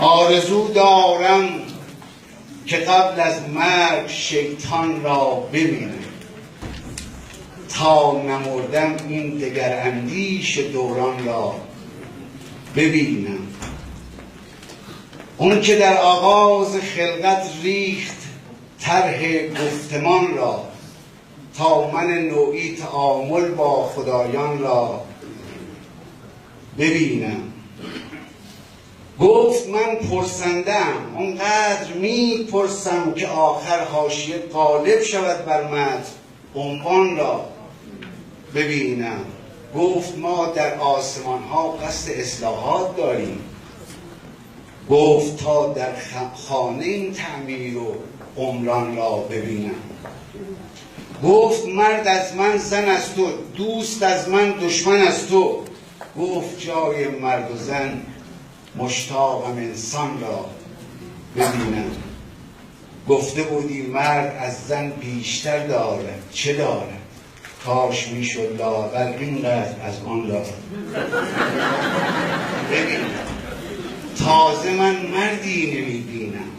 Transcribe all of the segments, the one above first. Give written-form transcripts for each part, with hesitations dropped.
آرزو دارم که قبل از مرگ شیطان را ببینم، تا نمردم این دگر اندیش دوران را ببینم. اون که در آغاز خلقت ریخت طرح گفتمان را، تا من نوعی تعامل با خدایان را ببینم. گفت من پرسندم، اونقدر می پرسم که آخر حاشیه غالب شود بر متن عنوان را ببینم. گفت ما در آسمان ها قصد اصلاحات داریم، گفت تا در خانه این تعمیر و عمران را ببینم. گفت مرد از من زن از تو، دوست از من دشمن از تو. گفت جای مرد و زن مشتاقم انسان را ببینم. گفته بودی مرد از زن بیشتر دارد، چه دارد؟ کاش میشد لااقل اینقدر از آن را ببینم. تازه من مردی نمیبینم،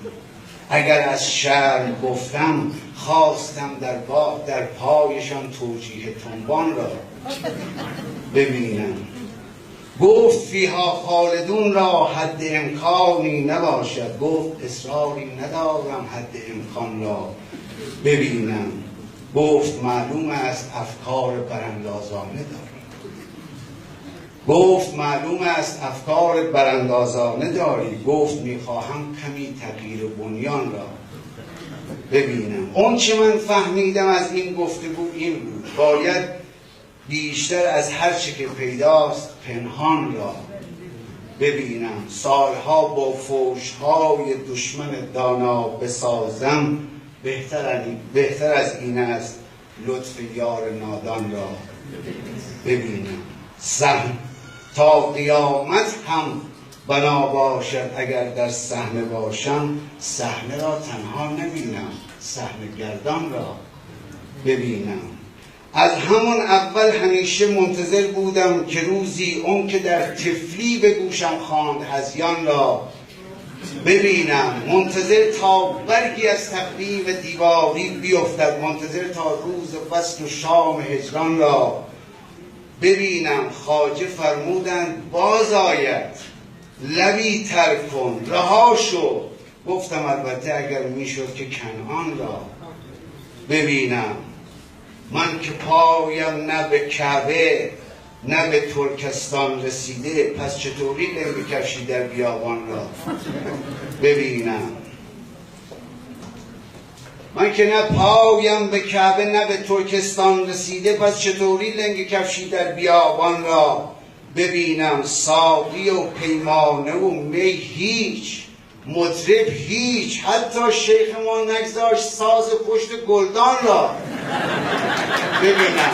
اگر از شرم گفتم خواستم در پایشان توجیه تنبان را ببینم. گفت فیها خالدون را حد امکانی نباشد، گفت اصراری ندارم حد امکان را ببینم. گفت معلوم است افکار براندازانه داری، گفت معلوم است افکار براندازانه داری. گفت میخواهم کمی تغییر بنیان را ببینم. اون چه من فهمیدم از این گفتگو این بود، باید بیشتر از هر چه که پیداست پنهان را ببینم. سالها با فوشهای دشمن دانا بسازم، بهتر از این است لطف یار نادان را ببینم. سهم تا قیامت هم بنا باشد اگر در صحنه باشم، صحنه را تنها نبینم، صحنه گردان را ببینم. از همون اول همیشه منتظر بودم که روزی اون که در طفلی به گوشم خواند هذیان را ببینم. منتظر تا برگی از تقویم دیواری بیفتد، منتظر تا روز وصل و شام هجران را ببینم. خواجه فرمودند باز آید، لبی تر کن، رها شو. گفتم البته اگر میشد که کنعان را ببینم. من که پایم نه به کعبه نه به ترکستان رسیده، پس چطوری لنگ کفشی در بیابان را ببینم. من که نه پایم به کعبه نه به ترکستان رسیده، پس چطوری لنگ کفشی در بیابان را ببینم. ساقی و پیمانه و می هیچ، مطرب هیچ، حتی شیخ ما نگذاشت ساز پشت گلدان را ببینم.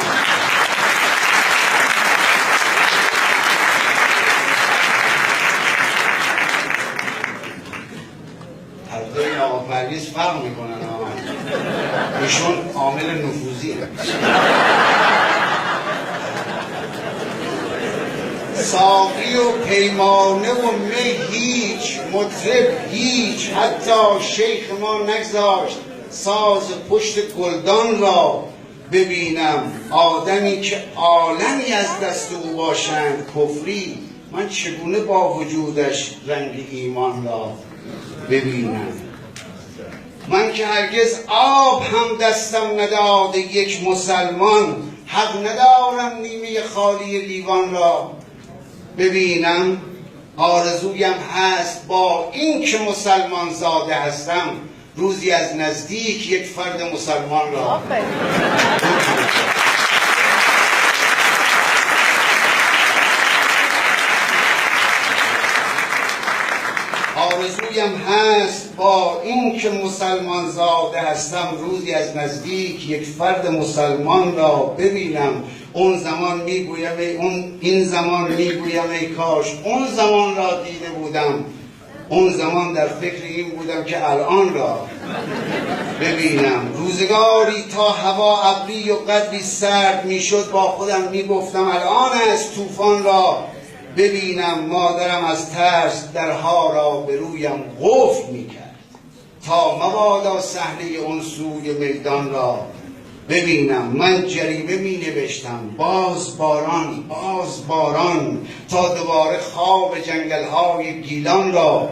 حتی این آقا پرویز فرق میکنن، ایشون عامل نفوذی هست. ساقی و پیمانه و می هیچ، مطرب هیچ، حتی شیخ ما نگذاشت ساز پشت گلدان را ببینم. آدمی که عالمی از دست او باشند کفری، من چگونه با وجودش رنگ ایمان را ببینم. من که هرگز آب هم دستم نداده یک مسلمان، حق ندارم نیمه خالی لیوان را ببینم. آرزویم هست با این که مسلمان زاده هستم، روزی از نزدیک یک فرد مسلمان را آرزویم هست با این که مسلمان زاده هستم، روزی از نزدیک یک فرد مسلمان را ببینم. اون زمان میگویم این زمان میگویم ای کاش اون زمان را دیده بودم، اون زمان در فکر این بودم که الان را ببینم. روزگاری تا هوا ابری و قدری سرد میشد، با خودم میگفتم الان است طوفان را ببینم مادرم از ترس درها را به رویم قفل میکرد تا مبادا صحنه اون سوی میدان را ببینم. من جریمه می نوشتم باز باران تا دوباره خواب جنگل های گیلان را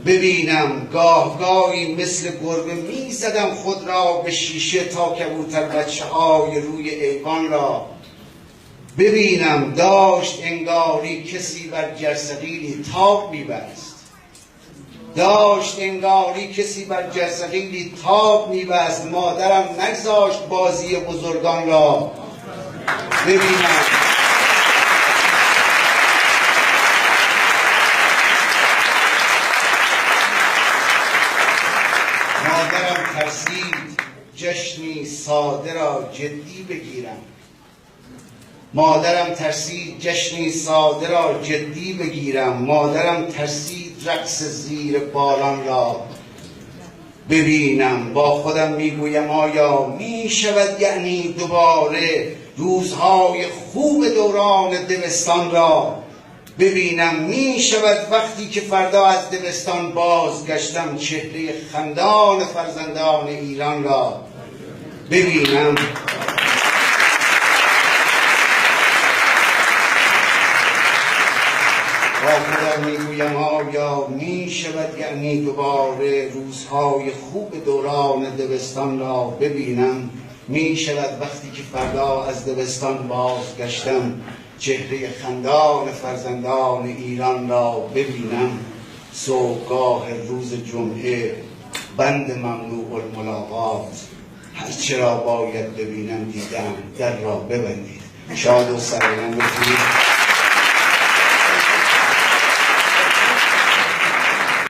ببینم. گاهی مثل گربه می زدم خود را به شیشه تا کبوتر بچه های روی ایوان را ببینم. داشت انگاری کسی بر جرثقیلی تاب می‌بست. مادرم نگذاشت بازی بزرگان را ببینم. مادرم ترسید جشنی ساده را جدی بگیرم. مادرم ترسید رقص زیر باران را ببینم. با خودم میگویم آیا میشود یعنی دوباره روزهای خوب دوران دبستان را ببینم؟ میشود وقتی که فردا از دبستان بازگشتم چهره خندان فرزندان ایران را ببینم. با خودم میگویم آیا میشود یعنی دوباره روزهای خوب دوران دبستان را ببینم؟ میشود وقتی که فردا از دبستان بازگشتم چهره خندان فرزندان ایران را ببینم. صبحگاه روز جمعه بند ممنوع الملاقات هرچه را باید ببینم دیدم در را ببندید. شاد و سربلند باشید.